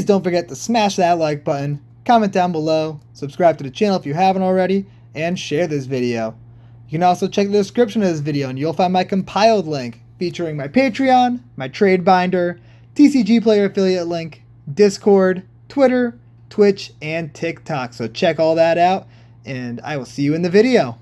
Please don't forget to smash that like button, comment down below, subscribe to the channel if you haven't already, and share this video. You can also check the description of this video and you'll find my compiled link featuring my Patreon, my trade binder, TCG player affiliate link, Discord, Twitter, Twitch, and TikTok. So check all that out, and I will see you in the video.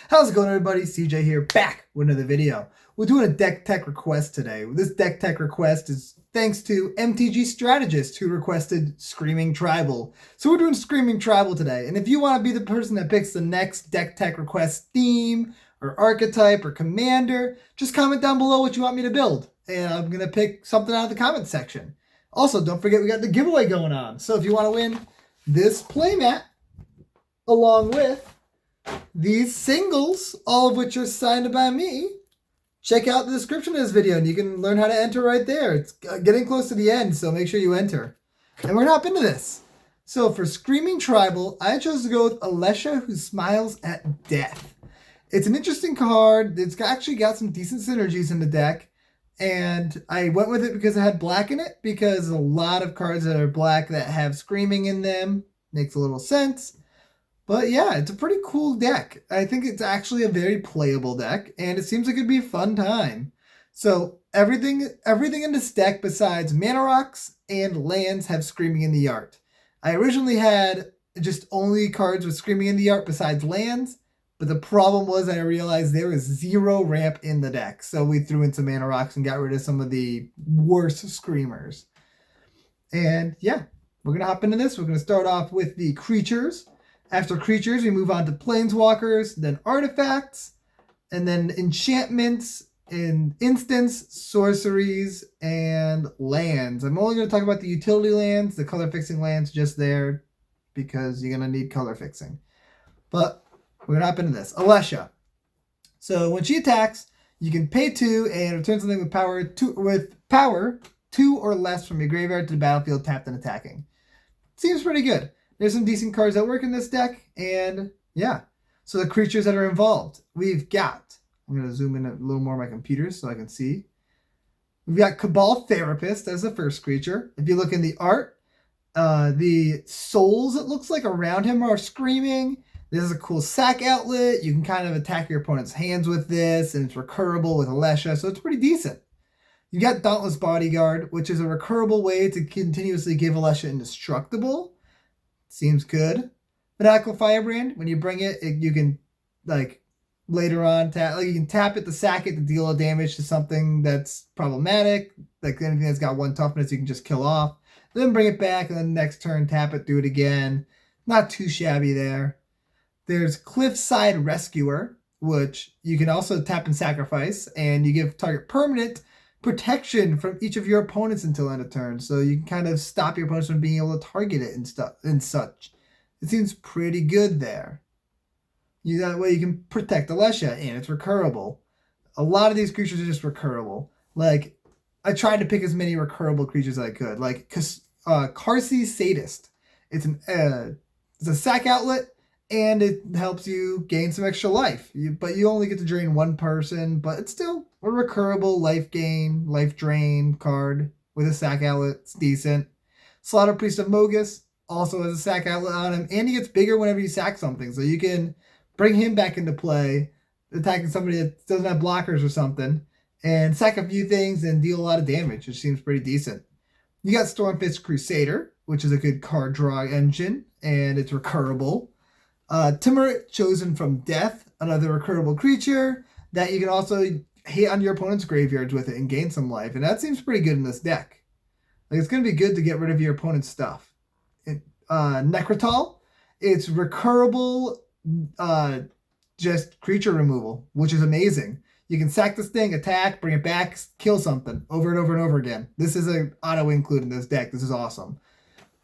How's it going, everybody? CJ here, back with another video. We're doing a deck tech request today. This deck tech request is thanks to MTG Strategist, who requested Screaming Tribal. So we're doing Screaming Tribal today. And if you want to be the person that picks the next deck tech request theme or archetype or commander, just comment down below what you want me to build, and I'm going to pick something out of the comment section. Also, don't forget we got the giveaway going on. So if you want to win this playmat along with these singles, all of which are signed by me, check out the description of this video and you can learn how to enter right there. It's getting close to the end, so make sure you enter. And we're going to hop into this. So for Screaming Tribal, I chose to go with Alesha, who smiles at death. It's an interesting card. It's actually got some decent synergies in the deck. And I went with it because it had black in it, because a lot of cards that are black that have Screaming in them makes a little sense. But yeah, it's a pretty cool deck. I think it's actually a very playable deck, and it seems like it'd be a fun time. So everything in this deck besides mana rocks and lands have Screaming in the art. I originally had just only cards with Screaming in the art besides lands, but the problem was I realized there was 0 ramp in the deck. So we threw in some mana rocks and got rid of some of the worst screamers. And yeah, we're going to hop into this. We're going to start off with the creatures. After creatures, we move on to planeswalkers, then artifacts, and then enchantments, and instants, sorceries, and lands. I'm only going to talk about the utility lands, the color fixing lands just there, because you're going to need color fixing. But we're going to hop into this. Alesha. So when she attacks, you can pay 2 and return something with power 2 or less from your graveyard to the battlefield tapped and attacking. Seems pretty good. There's some decent cards that work in this deck, and yeah. So the creatures that are involved, we've got, I'm going to zoom in a little more on my computer so I can see. We've got Cabal Therapist as the first creature. If you look in the art, the souls, it looks like, around him are Screaming. This is a cool sack outlet. You can kind of attack your opponent's hands with this, and it's recurable with Alesha, so it's pretty decent. You got Dauntless Bodyguard, which is a recurable way to continuously give Alesha indestructible. Seems good. Fanatical Firebrand, when you bring it, you can, like, later on, you can tap it to sack it to deal a damage to something that's problematic. Like anything that's got 1 toughness, you can just kill off. Then bring it back, and then next turn, tap it, do it again. Not too shabby there. There's Cliffside Rescuer, which you can also tap and sacrifice, and you give target permanent protection from each of your opponents until end of turn. So you can kind of stop your opponents from being able to target it and such. It seems pretty good there. That way you can protect Alesha, and it's recurable. A lot of these creatures are just recurable. Like, I tried to pick as many recurable creatures as I could. Like, Karsi Sadist. It's a sack outlet, and it helps you gain some extra life. But you only get to drain 1 person, but it's still a recurable life gain, life drain card with a sack outlet. It's decent. Slaughter Priest of Mogus also has a sack outlet on him, and he gets bigger whenever you sack something. So you can bring him back into play, attacking somebody that doesn't have blockers or something, and sack a few things and deal a lot of damage, which seems pretty decent. You got Stormfist Crusader, which is a good card draw engine, and it's recurable. Timurrit, Chosen from Death, another recurable creature that you can also hit on your opponent's graveyards with it and gain some life. And that seems pretty good in this deck. Like, it's going to be good to get rid of your opponent's stuff. Necrotal, it's recurable just creature removal, which is amazing. You can sack this thing, attack, bring it back, kill something over and over and over again. This is an auto include in this deck. This is awesome.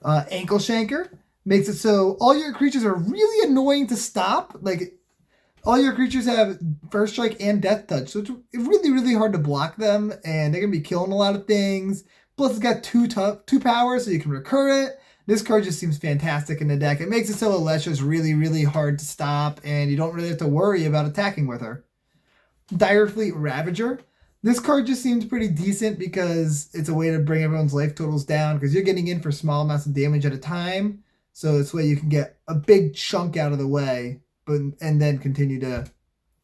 Ankle Shanker makes it so all your creatures are really annoying to stop. Like, all your creatures have First Strike and Death Touch, so it's really, really hard to block them, and they're going to be killing a lot of things. Plus, it's got 2 powers, so you can recur it. This card just seems fantastic in the deck. It makes it so Alesha is really, really hard to stop, and you don't really have to worry about attacking with her. Direfleet Ravager. This card just seems pretty decent because it's a way to bring everyone's life totals down because you're getting in for small amounts of damage at a time. So this way you can get a big chunk out of the way, and then continue to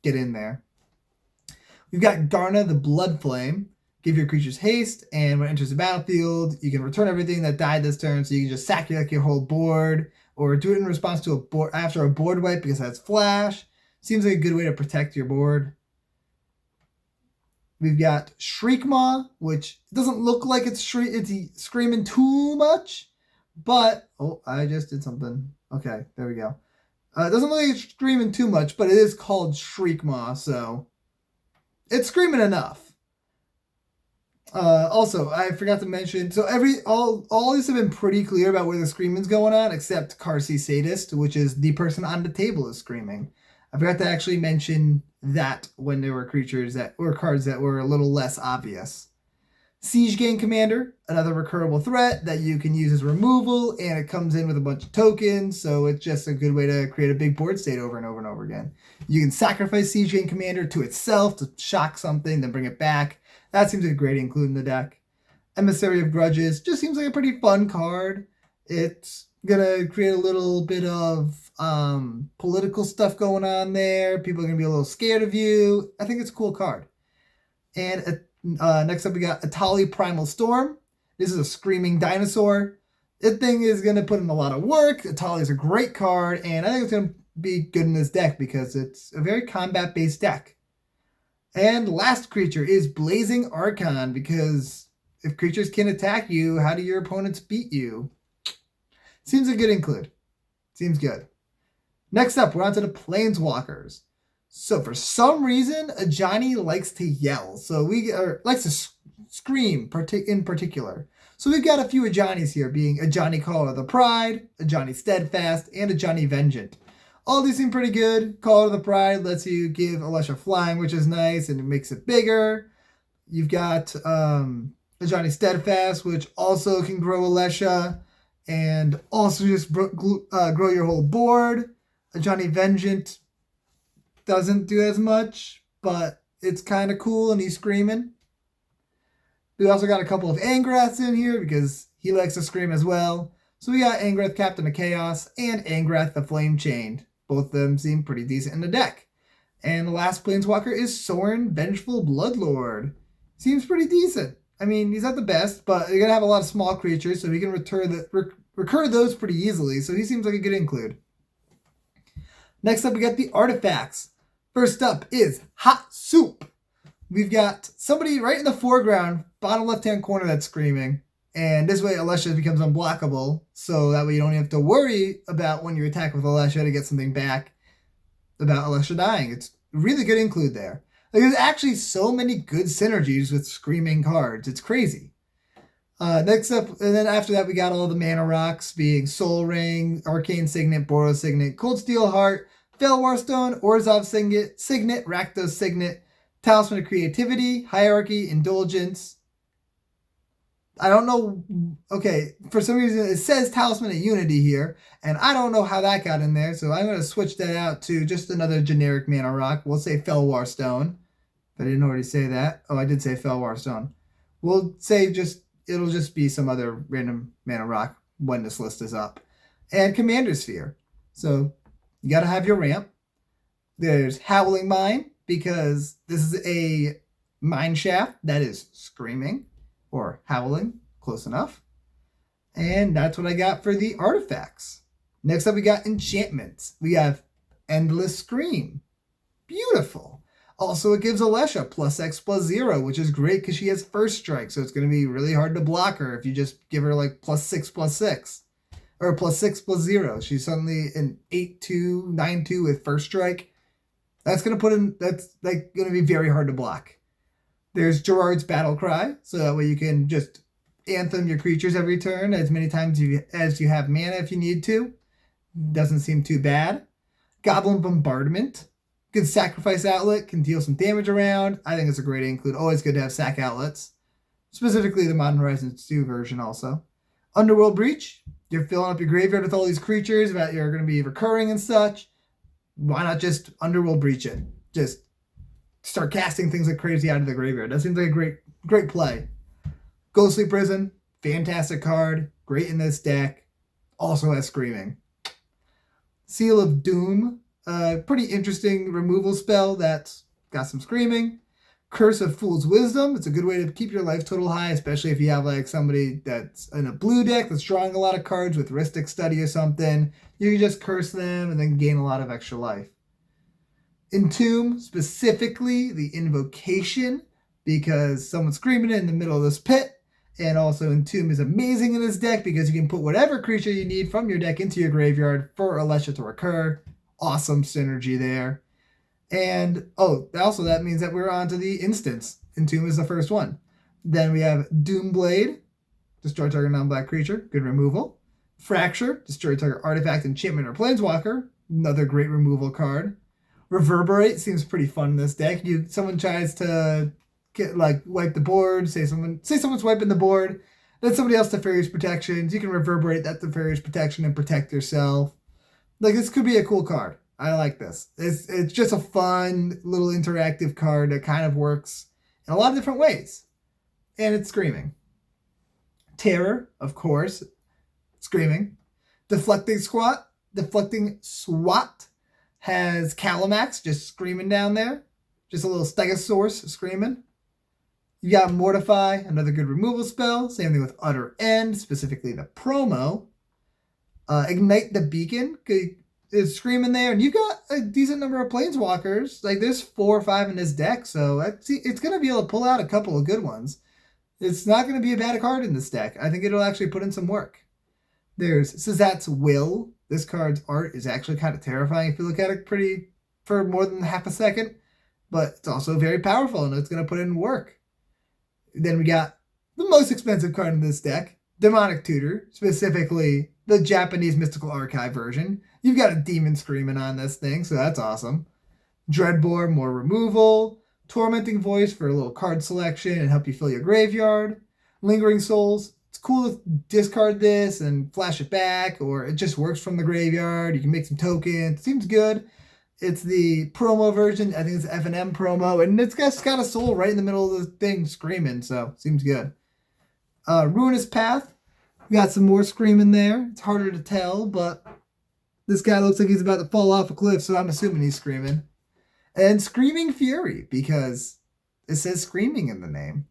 get in there. We've got Garna the Blood Flame. Give your creatures haste, and when it enters the battlefield, you can return everything that died this turn, so you can just sack your whole board, or do it in response to a board after a board wipe because it has flash. Seems like a good way to protect your board. We've got Shriekmaw, which doesn't look like it's screaming too much, but oh, I just did something. Okay, there we go. It doesn't look like it's screaming too much, but it is called Shriekmaw, so it's screaming enough. Also, I forgot to mention, so all these have been pretty clear about where the screaming's going on, except Karsi Sadist, which is the person on the table is screaming. I forgot to actually mention that when there were creatures that were cards that were a little less obvious. Siege Gang Commander, another recurrable threat that you can use as removal, and it comes in with a bunch of tokens, so it's just a good way to create a big board state over and over and over again. You can sacrifice Siege Gang Commander to itself to shock something, then bring it back. That seems like a great include in the deck. Emissary of Grudges just seems like a pretty fun card. It's going to create a little bit of political stuff going on there. People are going to be a little scared of you. I think it's a cool card. And next up we got Atali Primal Storm. This is a screaming dinosaur. This thing is going to put in a lot of work. Atali is a great card, and I think it's going to be good in this deck because it's a very combat-based deck. And last creature is Blazing Archon, because if creatures can attack you, how do your opponents beat you? Seems a good include. Seems good. Next up, we're on to the Planeswalkers. So for some reason, Ajani likes to yell. So likes to scream in particular. So we've got a few Ajanis here, being Ajani Caller of the Pride, Ajani Steadfast, and Ajani Vengeant. All these seem pretty good. Call of the Pride lets you give Alesha flying, which is nice, and it makes it bigger. You've got Ajani Steadfast, which also can grow Alesha, and also just grow your whole board. Ajani Vengeant doesn't do as much, but it's kind of cool, and he's screaming. We also got a couple of Angraths in here, because he likes to scream as well. So we got Angrath, Captain of Chaos, and Angrath, the Flame Chained. Both of them seem pretty decent in the deck. And the last Planeswalker is Sorin, Vengeful Bloodlord. Seems pretty decent. I mean, he's not the best, but you're going to have a lot of small creatures, so he can recur those pretty easily, so he seems like a good include. Next up, we got the Artifacts. First up is Hot Soup. We've got somebody right in the foreground, bottom left-hand corner that's screaming. And this way, Alesha becomes unblockable, so that way you don't have to worry about when you attack with Alesha to get something back about Alesha dying. It's a really good include there. There's actually so many good synergies with screaming cards. It's crazy. Next up, and then after that, we got all the mana rocks, being Soul Ring, Arcane Signet, Boros Signet, Cold Steel Heart, Felwar Stone, Orzhov Signet, Rakdos Signet, Talisman of Creativity, Hierarchy, Indulgence. I don't know. Okay, for some reason it says Talisman of Unity here, and I don't know how that got in there, so I'm going to switch that out to just another generic mana rock. We'll say Felwar Stone. If I didn't already say that. Oh, I did say Felwar Stone. We'll say it'll just be some other random mana rock when this list is up. And Commander Sphere. So you got to have your ramp. There's Howling Mine, because this is a mine shaft that is screaming. Or howling, close enough. And that's what I got for the artifacts. Next up, we got enchantments. We have Endless Scream. Beautiful. Also, it gives Alesha +X+0, which is great because she has first strike, so it's going to be really hard to block her if you just give her like +6/+6. Or +6/+0. She's suddenly an 8/2, 9/2 with first strike. That's going to be very hard to block. There's Gerard's Battle Cry, so that way you can just anthem your creatures every turn as many times as you have mana if you need to. Doesn't seem too bad. Goblin Bombardment. Good sacrifice outlet, can deal some damage around. I think it's a great include. Always good to have sack outlets. Specifically the Modern Horizons 2 version also. Underworld Breach. You're filling up your graveyard with all these creatures that you're going to be recurring and such. Why not just Underworld Breach it? Just start casting things like crazy out of the graveyard. That seems like a great play. Ghostly Prison, fantastic card, great in this deck. Also has Screaming. Seal of Doom, pretty interesting removal spell that's got some Screaming. Curse of Fool's Wisdom, it's a good way to keep your life total high, especially if you have like somebody that's in a blue deck that's drawing a lot of cards with Rhystic Study or something. You can just curse them and then gain a lot of extra life. Entomb, specifically the invocation, because someone's screaming in the middle of this pit. And also Entomb is amazing in this deck because you can put whatever creature you need from your deck into your graveyard for Alesha to recur. Awesome synergy there. And, also that means that we're on to the instants. Entomb is the first one. Then we have Doomblade, destroy target non-black creature, good removal. Fracture, destroy target artifact, enchantment, or planeswalker, another great removal card. Reverberate seems pretty fun in this deck. Someone tries to wipe the board, say someone's wiping the board, then somebody else Teferi's Protections. You can reverberate that Teferi's Protection and protect yourself. Like, this could be a cool card. I like this. It's just a fun little interactive card that kind of works in a lot of different ways. And it's Screaming. Terror, of course. Screaming. Deflecting Swat has Calamax just screaming down there. Just a little Stegosaurus screaming. You got Mortify, another good removal spell. Same thing with Utter End, specifically the promo. Ignite the Beacon is screaming there. And you've got a decent number of Planeswalkers. Like, there's 4 or 5 in this deck, so it's going to be able to pull out a couple of good ones. It's not going to be a bad card in this deck. I think it'll actually put in some work. There's Sazat's Will. This card's art is actually kind of terrifying if you look at it for more than half a second. But it's also very powerful, and it's going to put in work. Then we got the most expensive card in this deck, Demonic Tutor, specifically the Japanese Mystical Archive version. You've got a demon screaming on this thing, so that's awesome. Dreadbore, more removal. Tormenting Voice for a little card selection and help you fill your graveyard. Lingering Souls, it's cool to discard this and flash it back, or it just works from the graveyard. You can make some tokens. It seems good. It's the promo version. I think it's F&M promo, and it's got a soul right in the middle of the thing screaming, so seems good. Ruinous Path. We got some more screaming there. It's harder to tell, but this guy looks like he's about to fall off a cliff, so I'm assuming he's screaming. And Screaming Fury, because it says screaming in the name.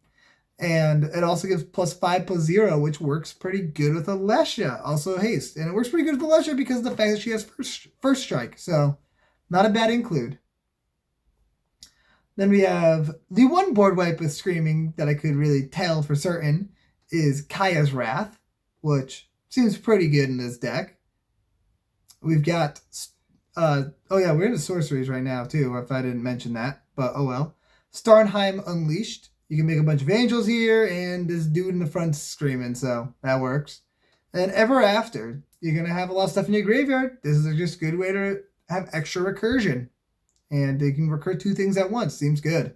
And it also gives +5/+0, which works pretty good with Alesha. Also haste. And it works pretty good with Alesha because of the fact that she has first strike. So, not a bad include. Then we have the one board wipe with Screaming that I could really tell for certain is Kaya's Wrath, which seems pretty good in this deck. We've got, we're into sorceries right now too, if I didn't mention that, but oh well. Starnheim Unleashed. You can make a bunch of angels here, and this dude in the front's screaming, so that works. And Ever After. You're going to have a lot of stuff in your graveyard. This is just a good way to have extra recursion. And you can recur 2 things at once. Seems good.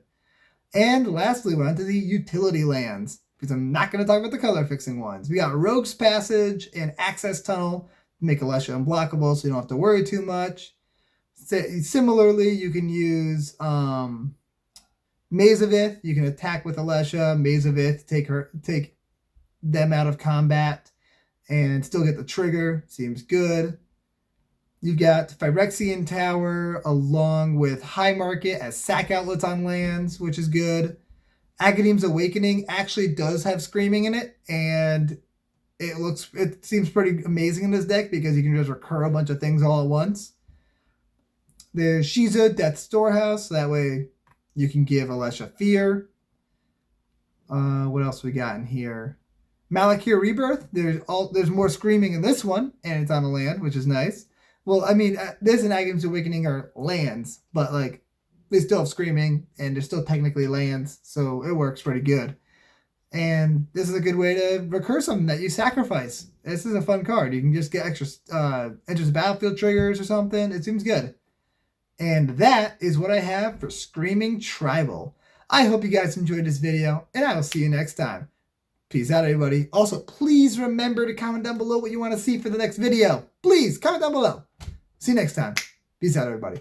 And lastly, we're on to the utility lands, because I'm not going to talk about the color fixing ones. We got Rogue's Passage and Access Tunnel to make Alesha unblockable so you don't have to worry too much. Similarly, you can use Maze of Ith. You can attack with Alesha, Maze of Ith, take them out of combat, and still get the trigger. Seems good. You've got Phyrexian Tower along with High Market as sack outlets on lands, which is good. Agadeem's Awakening actually does have Screaming in it, and it seems pretty amazing in this deck because you can just recur a bunch of things all at once. There's Shiza, Death Storehouse, so that way you can give Alesha Fear. What else we got in here? Malakir Rebirth. There's more Screaming in this one, and it's on a land, which is nice. Well, I mean, this and Agadeem's Awakening are lands, but like they still have Screaming, and they're still technically lands, so it works pretty good. And this is a good way to recur something that you sacrifice. This is a fun card. You can just get extra enters battlefield triggers or something. It seems good. And that is what I have for Screaming Tribal. I hope you guys enjoyed this video, and I will see you next time. Peace out, everybody. Also, please remember to comment down below what you want to see for the next video. Please, comment down below. See you next time. Peace out, everybody.